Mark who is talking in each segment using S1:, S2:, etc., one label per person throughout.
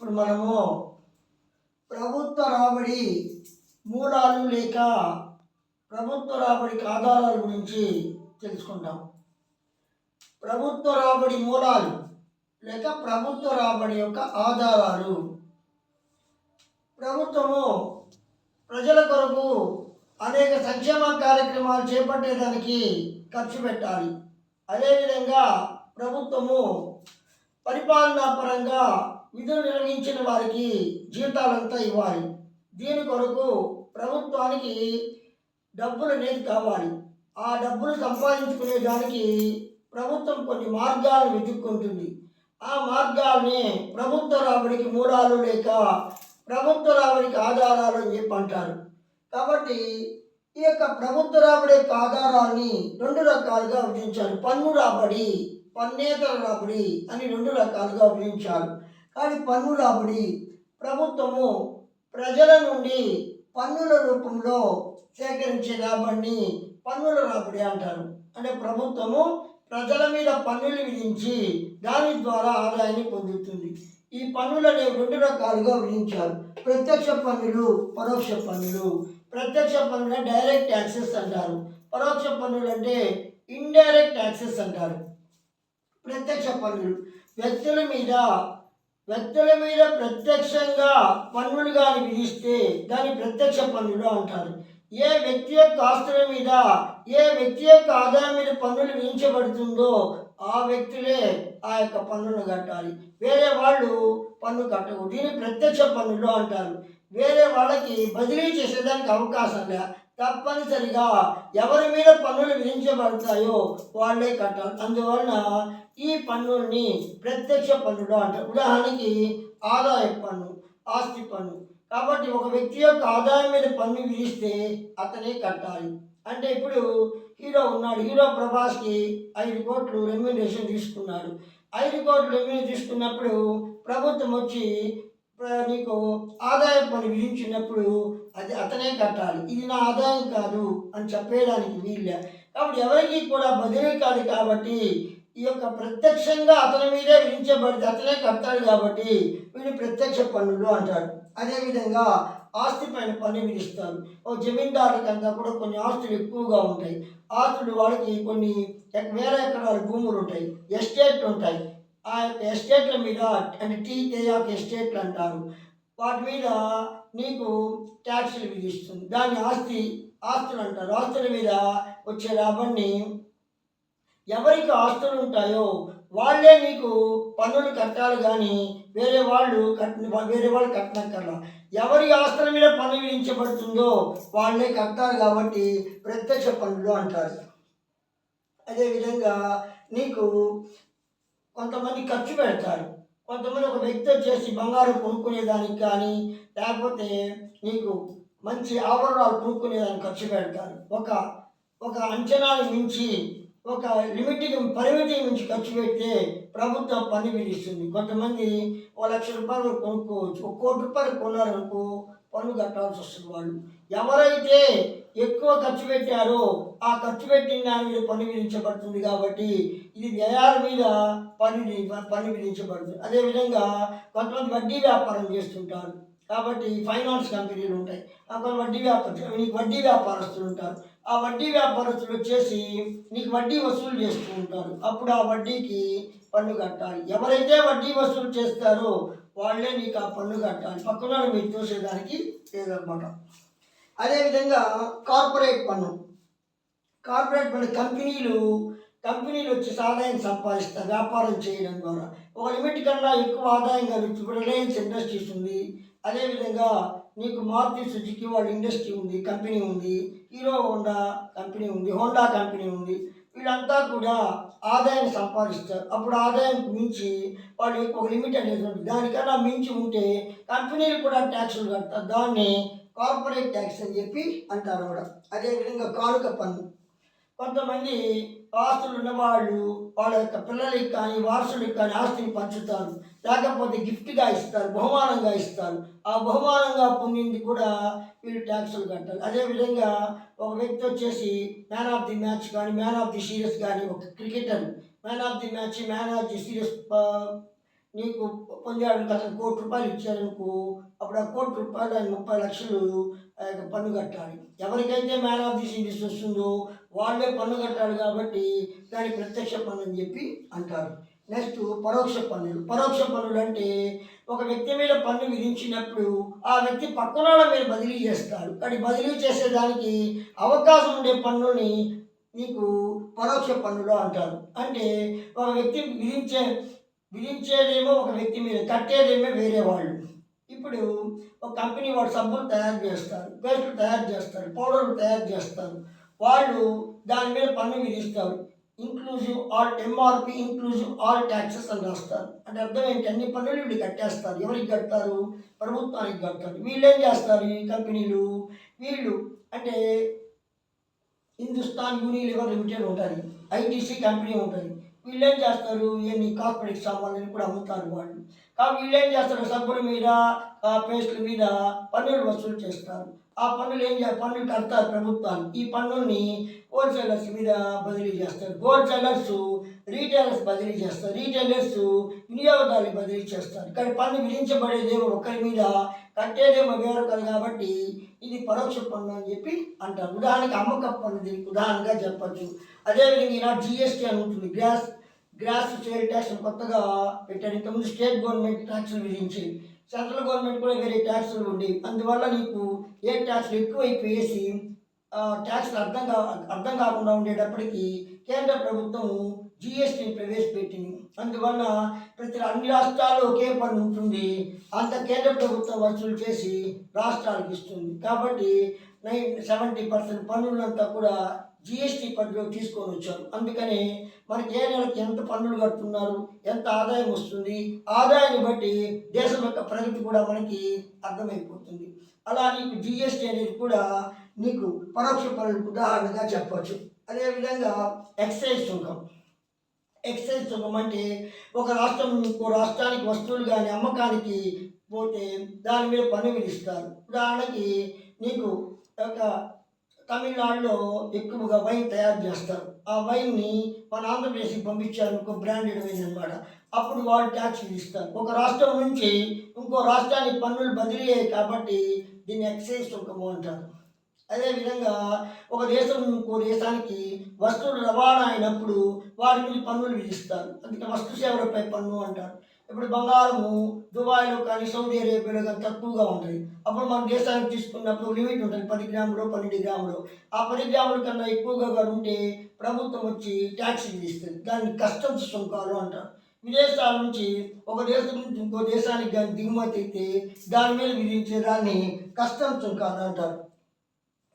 S1: ఇప్పుడు మనము ప్రభుత్వ రాబడి మూలాలు లేక ప్రభుత్వ రాబడికి ఆధారాల గురించి తెలుసుకుంటాం. ప్రభుత్వ రాబడి మూలాలు లేక ప్రభుత్వ రాబడి యొక్క ఆధారాలు. ప్రభుత్వము ప్రజల కొరకు అనేక సంక్షేమ కార్యక్రమాలు చేపట్టేదానికి ఖర్చు పెట్టాలి. అదేవిధంగా ప్రభుత్వము పరిపాలనా పరంగా విధులు నిర్వహించిన వారికి జీతాలంతా ఇవ్వాలి. దీని కొరకు ప్రభుత్వానికి డబ్బులు అనేది కావాలి. ఆ డబ్బులు సంపాదించుకునే దానికి ప్రభుత్వం కొన్ని మార్గాలను వెతుక్కుంటుంది. ఆ మార్గాల్ని ప్రభుత్వ రాబడికి మూలాలు లేక ప్రభుత్వ రాబడికి ఆధారాలు అని చెప్పి అంటారు. కాబట్టి ఈ యొక్క ప్రభుత్వ రాబడి యొక్క ఆధారాన్ని రెండు రకాలుగా విభజించారు. పన్ను రాబడి, పన్నేతర రాబడి అని రెండు రకాలుగా విభజించారు. కానీ పన్ను రాబడి ప్రభుత్వము ప్రజల నుండి పన్నుల రూపంలో సేకరించే రాబడిని పన్నుల రాబడి అంటారు. అంటే ప్రభుత్వము ప్రజల మీద పన్నులు విధించి దాని ద్వారా ఆదాయాన్ని పొందుతుంది. ఈ పన్నులు అనేవి రెండు రకాలుగా విధించారు. ప్రత్యక్ష పన్నులు, పరోక్ష పన్నులు. ప్రత్యక్ష పన్నులు డైరెక్ట్ ట్యాక్సెస్ అంటారు. పరోక్ష పన్నులు అంటే ఇండైరెక్ట్ ట్యాక్సెస్ అంటారు. ప్రత్యక్ష పన్నులు వ్యక్తుల మీద ప్రత్యక్షంగా పన్నులు కానీ విధిస్తే దాన్ని ప్రత్యక్ష పన్నులు అంటారు. ఏ వ్యక్తి యొక్క ఆస్తుల మీద, ఏ వ్యక్తి యొక్క ఆదాయం మీద పన్నులు విధించబడుతుందో ఆ వ్యక్తులే ఆ యొక్క పన్నును కట్టాలి. వేరే వాళ్ళు పన్ను కట్టకూడదు. దీన్ని ప్రత్యక్ష పన్నులు అంటారు. వేరే వాళ్ళకి బదిలీ చేసేదానికి అవకాశం లే, తప్పనిసరిగా ఎవరి మీద పన్నులు విధించబడతాయో వాళ్ళే కట్టాలి. అందువలన ఈ పన్నుల్ని ప్రత్యక్ష పన్నులు అంటారు. ఉదాహరణకి ఆదాయ పన్ను, ఆస్తి పన్ను. కాబట్టి ఒక వ్యక్తి యొక్క ఆదాయం మీద పన్ను విధిస్తే అతనే కట్టాలి. అంటే ఇప్పుడు హీరో ఉన్నాడు, హీరో ప్రభాస్కి 5 కోట్లు రెమ్యూనరేషన్ తీసుకున్నాడు. 5 కోట్లు రెమ్యూనరేషన్ తీసుకున్నప్పుడు ప్రభుత్వం వచ్చి నీకు ఆదాయ పన్ను విధించినప్పుడు అది అతనే కట్టాలి. ఇది నా ఆదాయం కాదు అని చెప్పేయడానికి వీళ్ళే. కాబట్టి ఎవరికి కూడా బదిలీ కాదు. కాబట్టి ఈ యొక్క ప్రత్యక్షంగా అతని మీదే విధించబడితే అతనే కట్టాలి. కాబట్టి వీళ్ళు ప్రత్యక్ష పన్నులు అంటారు. అదేవిధంగా ఆస్తి పైన పన్ను విధిస్తారు. ఓ జమీందారులకంతా కూడా కొన్ని ఆస్తులు ఎక్కువగా ఉంటాయి. ఆస్తులు వాళ్ళకి కొన్ని వేల ఎకరాల భూములు ఉంటాయి, ఎస్టేట్లు ఉంటాయి. ఆ యొక్క ఎస్టేట్ల మీద అంటే టీ ఆఫ్ ఎస్టేట్లు అంటారు. వాటి మీద నీకు ట్యాక్సులు విధిస్తుంది. దాన్ని ఆస్తులు అంటారు. ఆస్తుల మీద వచ్చే లాభాన్ని ఎవరికి ఆస్తులు ఉంటాయో వాళ్ళే నీకు పన్నులు కట్టాలి. కానీ వేరే వాళ్ళు కట్టనక్కర్లా. ఎవరి ఆస్తుల మీద పన్ను విధించబడుతుందో వాళ్ళే కట్టాలి. కాబట్టి ప్రత్యక్ష పన్నులు అంటారు. అదేవిధంగా నీకు కొంతమంది ఖర్చు పెడతారు. కొంతమంది ఒక వ్యక్తి వచ్చేసి బంగారం కొనుక్కునేదానికి కానీ లేకపోతే నీకు మంచి ఆభరణాలు కొనుక్కునేదానికి ఖర్చు పెడతారు. ఒక అంచనాన్ని మించి, ఒక పరిమితికి మించి ఖర్చు పెడితే ప్రభుత్వం పన్ను విధిస్తుంది. కొంతమంది 1,00,000 రూపాయలు కొనుక్కోవచ్చు. 1 కోటి రూపాయలు కొన్నారనుకో పన్ను కట్టాల్సి వస్తుంది. వాళ్ళు ఎవరైతే ఎక్కువ ఖర్చు పెట్టారో ఆ ఖర్చు పెట్టిన దాని మీద పన్ను విధించబడుతుంది. కాబట్టి ఇది వ్యయాల మీద పన్ను విధించబడుతుంది. అదేవిధంగా కొంతమంది వడ్డీ వ్యాపారం చేస్తుంటారు. కాబట్టి ఫైనాన్స్ కంపెనీలు ఉంటాయి. అక్కడ వడ్డీ వ్యాపారస్తులు ఉంటారు. ఆ వడ్డీ వ్యాపారస్తులు వచ్చేసి నీకు వడ్డీ వసూలు చేస్తూ ఉంటారు. అప్పుడు ఆ వడ్డీకి పన్ను కట్టాలి. ఎవరైతే వడ్డీ వసూలు చేస్తారో వాళ్ళే నీకు ఆ పన్ను కట్టాలి. పక్కన మీరు చూసేదానికి లేదన్నమాట. అదేవిధంగా కార్పొరేట్ పన్ను కంపెనీలు వచ్చి ఆదాయం సంపాదిస్తారు వ్యాపారం చేయడం ద్వారా. ఒక లిమిట్ కన్నా ఎక్కువ ఆదాయం కలుగుతుంది. ఇప్పుడు రిలయన్స్ ఇండస్ట్రీస్ ఉంది. అదేవిధంగా నీకు మారుతి సుజుకి వాళ్ళ ఇండస్ట్రీ ఉంది, కంపెనీ ఉంది. హీరో హోండా కంపెనీ ఉంది, హోండా కంపెనీ ఉంది. వీళ్ళంతా కూడా ఆదాయాన్ని సంపాదిస్తారు. అప్పుడు ఆదాయం మించి వాళ్ళు ఒక లిమిట్ అనేది ఉంటుంది. దానికన్నా మించి ఉంటే కంపెనీలు కూడా ట్యాక్సులు కడతారు. దాన్ని కార్పొరేట్ ట్యాక్స్ అని చెప్పి అంటారు కూడా. అదేవిధంగా కానుక పన్ను. కొంతమంది ఆస్తులు ఉన్నవాళ్ళు వాళ్ళ యొక్క పిల్లలకి కానీ వారసులకు కానీ ఆస్తిని పంచుతారు. లేకపోతే గిఫ్ట్గా ఇస్తారు, బహుమానంగా ఇస్తారు. ఆ బహుమానంగా పొందింది కూడా వీళ్ళు ట్యాక్సులు కట్టాలి. అదేవిధంగా ఒక వ్యక్తి వచ్చేసి మ్యాన్ ఆఫ్ ది మ్యాచ్ కానీ మ్యాన్ ఆఫ్ ది సీరీస్ కానీ, ఒక cricketer man of the match, man of the series నీకు పొందాడు అసలు ₹1,00,00,000 ఇచ్చారనుకో, అప్పుడు ఆ ₹1,00,00,000 ఆయన 30,00,000 పన్ను కట్టాలి. ఎవరికైతే మ్యాన్ ఆఫ్ ది సీరీస్ వస్తుందో వాళ్ళే పన్ను కట్టాలి కాబట్టి దాన్ని ప్రత్యక్ష పన్ను అని చెప్పి అంటారు. నెక్స్ట్ పరోక్ష పన్నులు. పరోక్ష పన్నులు అంటే ఒక వ్యక్తి మీద పన్ను విధించినప్పుడు ఆ వ్యక్తి పక్కనోళ్ళ మీద బదిలీ చేస్తాడు. కానీ బదిలీ చేసేదానికి అవకాశం ఉండే పన్నుని నీకు పరోక్ష పన్నులు అంటారు. అంటే ఒక వ్యక్తి విధించేదేమో ఒక వ్యక్తి మీద, కట్టేదేమో వేరే వాళ్ళు. ఇప్పుడు ఒక కంపెనీ వాడు సబ్బులు తయారు చేస్తారు, పేస్టులు తయారు చేస్తారు, పౌడర్లు తయారు చేస్తారు. వాళ్ళు దాని మీద పన్ను విధిస్తారు. Inclusive all MRP inclusive all taxes అని రాస్తారు. అంటే అర్థం ఏంటి? అన్ని పన్నులు వీళ్ళు కట్టేస్తారు. ఎవరికి కడతారు? ప్రభుత్వానికి కడతారు. వీళ్ళు ఏం చేస్తారు? ఈ కంపెనీలు వీళ్ళు అంటే హిందుస్థాన్ యూనిలివర్ లిమిటెడ్ ఉంటుంది, ఐటీసీ కంపెనీ ఉంటుంది. వీళ్ళు ఏం చేస్తారు? ఇవన్నీ కాస్మెటిక్ సామాన్లు కూడా అమ్ముతారు వాళ్ళు. కాబట్టి వీళ్ళు ఏం చేస్తారు? సబ్బుల మీద, పేస్టుల మీద పన్నులు వసూలు చేస్తారు. ఆ పన్నులు పన్నులు కడతారు ప్రభుత్వానికి. ఈ పన్నుల్ని హోల్సేలర్స్ మీద బదిలీ చేస్తారు. హోల్సేలర్స్ రీటైలర్స్ బదిలీ చేస్తారు. రీటైలర్స్ వినియోగదారులకు బదిలీ చేస్తారు. కానీ పన్ను విధించబడేదేమో ఒకరి మీద, కట్టేదేమో వేరొకరు. కాబట్టి ఇది పరోక్ష పన్ను అని చెప్పి అంటారు. ఉదాహరణకి అమ్మకపు పన్ను దీనికి ఉదాహరణగా చెప్పచ్చు. అదేవిధంగా ఈనాడు జిఎస్టీ అని ఉంటుంది, గ్రాస్ సేల్ ట్యాక్స్ కొత్తగా పెట్టారు. ఇంతకుముందు స్టేట్ గవర్నమెంట్ ట్యాక్సులు విధించేవి, సెంట్రల్ గవర్నమెంట్ కూడా వేరే ట్యాక్సులు ఉండేవి. అందువల్ల నీకు ఏ ట్యాక్స్లు ఎక్కువైపోయేసి ట్యాక్స్లు అర్థం కాకుండా ఉండేటప్పటికీ కేంద్ర ప్రభుత్వం జిఎస్టీని ప్రవేశపెట్టింది. అందువల్ల అన్ని రాష్ట్రాల్లో ఒకే పన్ను ఉంటుంది. అంత కేంద్ర ప్రభుత్వం వసూలు చేసి రాష్ట్రాలకు ఇస్తుంది. కాబట్టి 70% పన్నులంతా కూడా జిఎస్టీ పరిధిలో తీసుకొని వచ్చారు. అందుకని మనకి ఏ నెలకి ఎంత పన్నులు కడుతున్నారు, ఎంత ఆదాయం వస్తుంది, ఆదాయాన్ని బట్టి దేశం యొక్క ప్రగతి కూడా మనకి అర్థమైపోతుంది. అలా నీకు జిఎస్టీ అనేది కూడా నీకు పరోక్ష పన్నులకు ఉదాహరణగా చెప్పవచ్చు. అదేవిధంగా ఎక్సైజ్ సుంకం. ఎక్సైజ్ సుంకం అంటే ఒక రాష్ట్రం ఇంకో రాష్ట్రానికి వస్తువులు కానీ అమ్మకానికి పోతే దాని మీద పన్ను విధిస్తారు. ఉదాహరణకి నీకు ఒక తమిళనాడులో ఎక్కువగా వైన్ తయారు చేస్తారు. ఆ వైన్ని మన ఆంధ్రప్రదేశ్కి పంపించారు, ఇంకో బ్రాండెడ్ వైన్ అనమాట. అప్పుడు వాళ్ళు ట్యాక్స్ విధిస్తారు. ఒక రాష్ట్రం నుంచి ఇంకో రాష్ట్రానికి పన్నులు బదిలీ అయ్యాయి కాబట్టి దీన్ని ఎక్సైజ్ సుంకము అంటారు. అదేవిధంగా ఒక దేశం ఇంకో దేశానికి వస్తువులు రవాణా అయినప్పుడు వారి మీద పన్నులు విధిస్తారు. అందుకే వస్తు సేవలపై పన్ను అంటారు. ఇప్పుడు బంగారము దుబాయ్లో కానీ సౌదీ అరేబియాలో కానీ తక్కువగా ఉంటుంది. అప్పుడు మన దేశానికి తీసుకున్నప్పుడు లిమిట్ ఉంటుంది, 10 గ్రాములు 12 గ్రాములు. ఆ 10 గ్రాముల కన్నా ఎక్కువగా ఉంటే ప్రభుత్వం వచ్చి ట్యాక్స్ విధిస్తుంది. దాన్ని కస్టమ్స్ సుంకాలు అంటారు. విదేశాల నుంచి ఒక దేశం నుంచి ఇంకో దేశానికి కానీ దిగుమతి అయితే దాని మీద విధించే దాన్ని కస్టమ్స్ సుంకాలు అంటారు.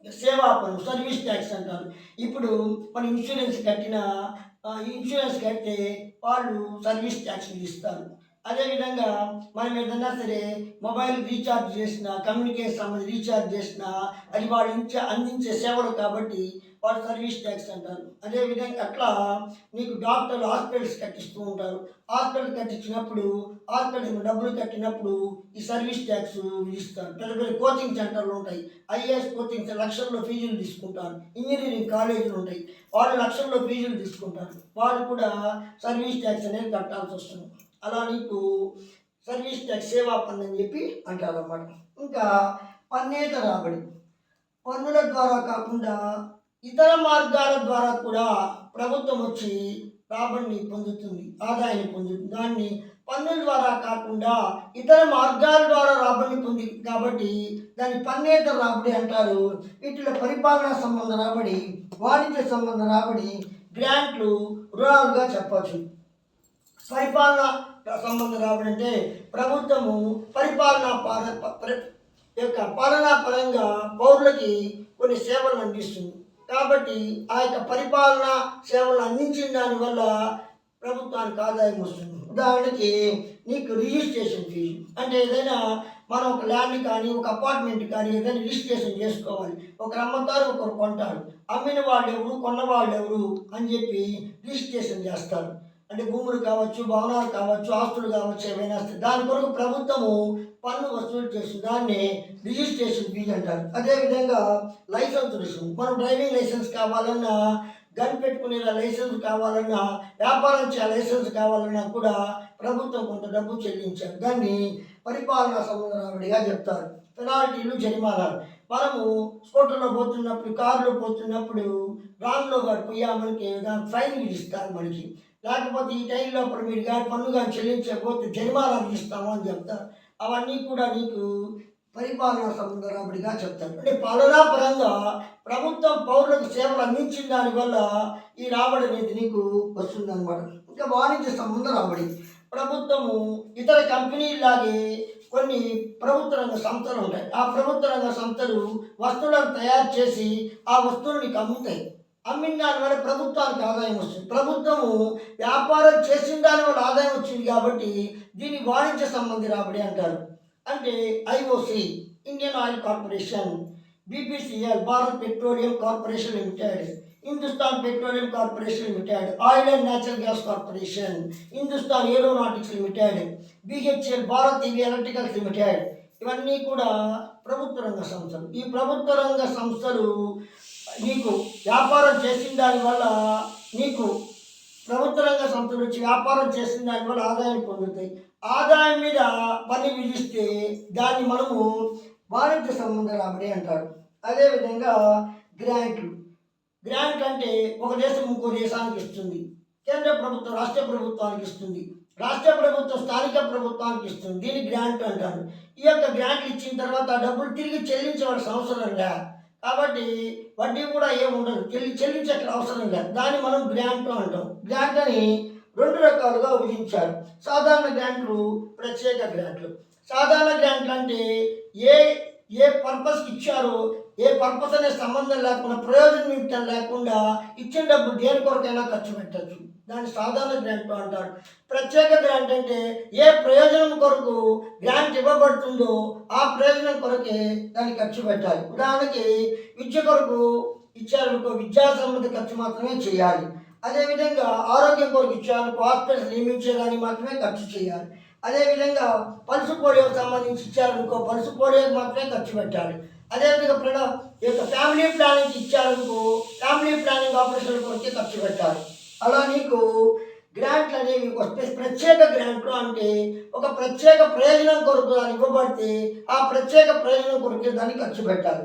S1: సేవా పన్ను, సర్వీస్ ట్యాక్స్ అంటారు. ఇప్పుడు మన ఇన్సూరెన్స్ కడితే వాళ్ళు సర్వీస్ ట్యాక్స్ విధిస్తారు. అదేవిధంగా మనం ఏదన్నా సరే మొబైల్ రీఛార్జ్ చేసినా, కమ్యూనికేషన్ సంబంధించి రీఛార్జ్ చేసినా అది వాళ్ళు అందించే సేవలు కాబట్టి వాళ్ళు సర్వీస్ ట్యాక్స్ అంటారు. అదేవిధంగా అట్లా నీకు డాక్టర్లు హాస్పిటల్స్ కట్టిస్తూ ఉంటారు. హాస్పిటల్ కట్టించినప్పుడు హాస్పిటల్ డబ్బులు కట్టినప్పుడు ఈ సర్వీస్ ట్యాక్స్ విధిస్తారు. పెద్ద పెద్ద కోచింగ్ సెంటర్లు ఉంటాయి, ఐఏఎస్ కోచింగ్ లక్షల్లో ఫీజులు తీసుకుంటారు. ఇంజనీరింగ్ కాలేజీలు ఉంటాయి, వాళ్ళు లక్షల్లో ఫీజులు తీసుకుంటారు. వాళ్ళు కూడా సర్వీస్ ట్యాక్స్ అనేది కట్టాల్సి వస్తుంది. అలా నీకు సర్వీస్ ట్యాక్స్ సేవా పన్ను అని చెప్పి అంటారు అన్నమాట. ఇంకా పన్నేతర రాబడి. పన్నుల ద్వారా కాకుండా ఇతర మార్గాల ద్వారా కూడా ప్రభుత్వం వచ్చి రాబడిని పొందుతుంది, ఆదాయాన్ని పొందుతుంది. దాన్ని పన్నుల ద్వారా కాకుండా ఇతర మార్గాల ద్వారా రాబడిని పొందింది కాబట్టి దాన్ని పన్నేతర రాబడి అంటారు. వీటిలో పరిపాలనా సంబంధ రాబడి, వాణిజ్య సంబంధ రాబడి, గ్రాంట్లు, రుణాలుగా చెప్పచ్చు. పరిపాలన సంబంధ రాబడి అంటే ప్రభుత్వము పాలనా పరంగా పౌరులకి కొన్ని సేవలు అందిస్తుంది. కాబట్టి ఆ యొక్క పరిపాలన సేవలు అందించిన దానివల్ల ప్రభుత్వానికి ఆదాయం వస్తుంది. ఉదాహరణకి నీకు రిజిస్ట్రేషన్ ఫీజు అంటే ఏదైనా మనం ఒక ల్యాండ్ కానీ ఒక అపార్ట్మెంట్ కానీ ఏదైనా రిజిస్ట్రేషన్ చేసుకోవాలి. ఒకరు అమ్ముతారు, ఒకరు కొంటారు. అమ్మిన వాళ్ళు ఎవరు, కొన్న వాళ్ళు ఎవరు అని చెప్పి రిజిస్ట్రేషన్ చేస్తారు. అంటే భూములు కావచ్చు, భవనాలు కావచ్చు, ఆస్తులు కావచ్చు, ఏమైనా దాని కొరకు ప్రభుత్వము పన్ను వసూలు చేస్తుంది. దాన్ని రిజిస్ట్రేషన్ ఫీజు అంటారు. అదేవిధంగా లైసెన్స్ రుసుము. మనం డ్రైవింగ్ లైసెన్స్ కావాలన్నా గన్ పెట్టుకునే లైసెన్స్ కావాలన్నా, వ్యాపారం చేయాలి లైసెన్స్ కావాలన్నా కూడా ప్రభుత్వం కొంత డబ్బు చెల్లించారు. దాన్ని పరిపాలనా సంబంధ రాబడిగా చెప్తారు. పెనాల్టీలు, జరిమానాలు. మనము స్కూటర్లో పోతున్నప్పుడు, కారులో పోతున్నప్పుడు రాంగ్లో పోయామనికి దానికి ఫైన్ విధిస్తారు మనకి. లేకపోతే ఈ టైం లోపల మీరు కానీ పన్ను కానీ చెల్లించకపోతే జరిమానా విధిస్తాము అని చెప్తారు. అవన్నీ కూడా నీకు పరిపాలనా సంబంధ రాబడిగా చెప్తారు. అంటే పాలనా పరంగా ప్రభుత్వం పౌరులకు సేవలు అందించిన దానివల్ల ఈ రాబడి అనేది నీకు వస్తుందన్నమాట. ఇంకా వాణిజ్య సంబంధ రాబడి. ప్రభుత్వము ఇతర కంపెనీలాగే కొన్ని ప్రభుత్వ రంగ సంస్థలు ఉంటాయి. ఆ ప్రభుత్వ రంగ సంస్థలు వస్తువులను తయారు చేసి ఆ వస్తువులు నీకు అమ్ముతాయి. అమ్మిన దానివల్ల ప్రభుత్వానికి ఆదాయం వస్తుంది. ప్రభుత్వము వ్యాపారం చేసిన దానివల్ల ఆదాయం వచ్చింది కాబట్టి దీన్ని వాణిజ్య సంబంధి రాబడి అంటారు. అంటే IOC, Indian Oil Corporation, BPCL, Bharat Petroleum Corporation Limited, Hindustan Petroleum Corporation Limited, Oil and Natural Gas Corporation, Hindustan Aeronautics Limited, BHEL, Bharat Heavy Electricals Limited, ఇవన్నీ కూడా ప్రభుత్వ రంగ సంస్థలు. ఈ ప్రభుత్వ రంగ సంస్థలు నీకు వ్యాపారం చేసిన దానివల్ల నీకు ప్రభుత్వ రంగ సంస్థలు వచ్చి వ్యాపారం చేసిన దానివల్ల ఆదాయం పొందుతాయి. ఆదాయం మీద పన్ను విధిస్తే దాన్ని మనము వాణిజ్య సంబంధ రాబడి అంటారు. అదేవిధంగా గ్రాంట్లు. గ్రాంట్ అంటే ఒక దేశం ఇంకో దేశానికి ఇస్తుంది. కేంద్ర ప్రభుత్వం రాష్ట్ర ప్రభుత్వానికి ఇస్తుంది. రాష్ట్ర ప్రభుత్వం స్థానిక ప్రభుత్వానికి ఇస్తుంది. దీన్ని గ్రాంట్ అంటారు. ఈ యొక్క గ్రాంట్లు ఇచ్చిన తర్వాత ఆ డబ్బులు తిరిగి చెల్లించవలసిన అవసరం లేదు. కాబట్టి వడ్డీ కూడా ఏముండదు, చెల్లించే అవసరం లేదు. దాన్ని మనం గ్రాంట్ అంటాం. గ్రాంట్ అని 2 రకాలుగా విధించారు. సాధారణ గ్రాంట్లు, ప్రత్యేక గ్రాంట్లు. సాధారణ గ్రాంట్లు అంటే ఏ పర్పస్కి ఇచ్చారో, ఏ పర్పస్ అనే సంబంధం లేకుండా, ప్రయోజనం లేకుండా ఇచ్చిన డబ్బు దేని కొరకైనా ఖర్చు పెట్టచ్చు. దాన్ని సాధారణ గ్రాంట్ అంటారు. ప్రత్యేక గ్రాంట్ అంటే ఏ ప్రయోజనం కొరకు గ్రాంట్ ఇవ్వబడుతుందో ఆ ప్రయోజనం కొరకే దాన్ని ఖర్చు పెట్టాలి. ఉదాహరణకి విద్య కొరకు ఇచ్చారనుకో, విద్యా సంబంధ ఖర్చు మాత్రమే చేయాలి. అదేవిధంగా ఆరోగ్యం కొరకు ఇచ్చారనుకో, హాస్పిటల్స్ నియమించేదానికి మాత్రమే ఖర్చు చేయాలి. అదేవిధంగా పల్సు పోలియోకి సంబంధించి ఇచ్చారనుకో, పల్సు పోలియోకి మాత్రమే ఖర్చు పెట్టాలి. అదేవిధంగా ఫ్యామిలీ ప్లానింగ్ ఇచ్చారనుకో, ఫ్యామిలీ ప్లానింగ్ ఆపరేషన్ కొరకే ఖర్చు పెట్టాలి. అలా నీకు గ్రాంట్లు అనేవి ప్రత్యేక గ్రాంట్లు అంటే ఒక ప్రత్యేక ప్రయోజనం కొరకు దాన్ని ఇవ్వబడితే ఆ ప్రత్యేక ప్రయోజనం కొరకే దాన్ని ఖర్చు పెట్టాలి.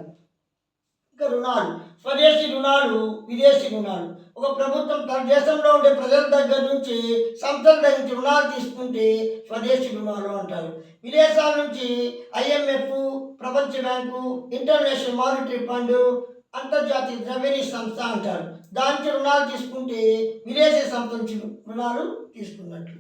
S1: ఇంకా రుణాలు. స్వదేశీ రుణాలు, విదేశీ రుణాలు. ఒక ప్రభుత్వం తన దేశంలో ఉండే ప్రజల దగ్గర నుంచి, సంస్థల దగ్గర నుంచి రుణాలు తీసుకుంటే స్వదేశీ రుణాలు అంటారు. విదేశాల నుంచి IMF, ప్రపంచ బ్యాంకు, ఇంటర్నేషనల్ మానిటరీ ఫండ్, అంతర్జాతీయ ద్రవ్యనిధి సంస్థ అంటారు. దాని నుంచి రుణాలు తీసుకుంటే విదేశీ సంస్థ నుంచి రుణాలు తీసుకున్నట్లు.